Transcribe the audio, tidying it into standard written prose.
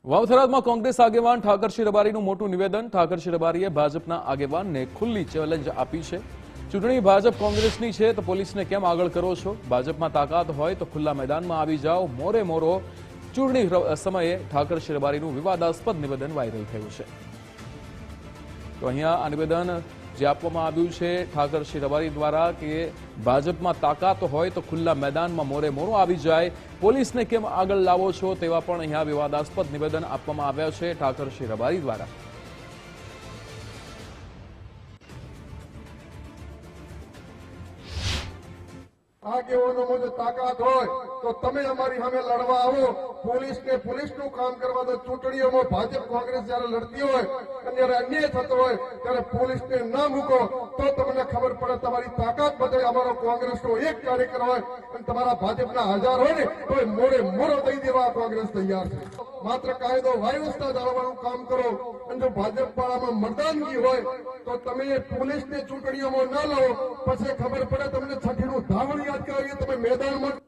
વાવથરાદમાં કોંગ્રેસ આગેવાન ઠાકરસિંહ રબારીનું મોટું નિવેદન। ઠાકરસિંહ રબારીએ ભાજપના આગેવાનને ખુલ્લી ચેલેન્જ આપી છે। ચૂંટણી ભાજપ કોંગ્રેસની છે તો પોલીસને કેમ આગળ કરો છો? ભાજપમાં તાકાત હોય તો ખુલ્લા મેદાનમાં આવી જાઓ, મોરે મોરો। ચૂંટણી સમયે ઠાકરસિંહ રબારીનું વિવાદાસ્પદ નિવેદન વાયરલ થયું છે। તો અહીંયા આ નિવેદન જે આપવામાં આવ્યું છે ઠાકરસિંહ રબારી દ્વારા કે ભાજપમાં તાકાત હોય તો ખુલ્લા મેદાનમાં મોરે મોરો આવી જાય, પોલીસને કેમ આગળ લાવો છો, તેવા પણ અહીંયા વિવાદાસ્પદ નિવેદન આપવામાં આવ્યા છે ઠાકરસિંહ રબારી દ્વારા। આગેવાનોમાં જો તાકાત હોય તો તમે અમારી સામે લડવા આવો, પોલીસને પોલીસનું કામ કરવા દો। ચૂંટણીઓમાં ભાજપ કોંગ્રેસ જ્યારે લડતી હોય અને જ્યારે અન્યાય થતો હોય ત્યારે પોલીસને ના મૂકો તો તમને ખબર પડે તમારી તાકાત બતાવે। અમારો કોંગ્રેસનો એક કાર્યકર હોય અને તમારા ભાજપના 1000 હોય ને તો મોડે મોડો દઈ દેવા કોંગ્રેસ તૈયાર છે। માત્ર કાયદો વ્યવસ્થા જાળવવાનું કામ કરો અને જો ભાજપ વાળામાં મતદાનગી હોય તો તમે પોલીસને ચૂંટણીઓમાં ના લાવો, પછી ખબર પડે તમને છઠ્ઠીનું ધાવણ યાદ કરાવીએ તમે મેદાનમાં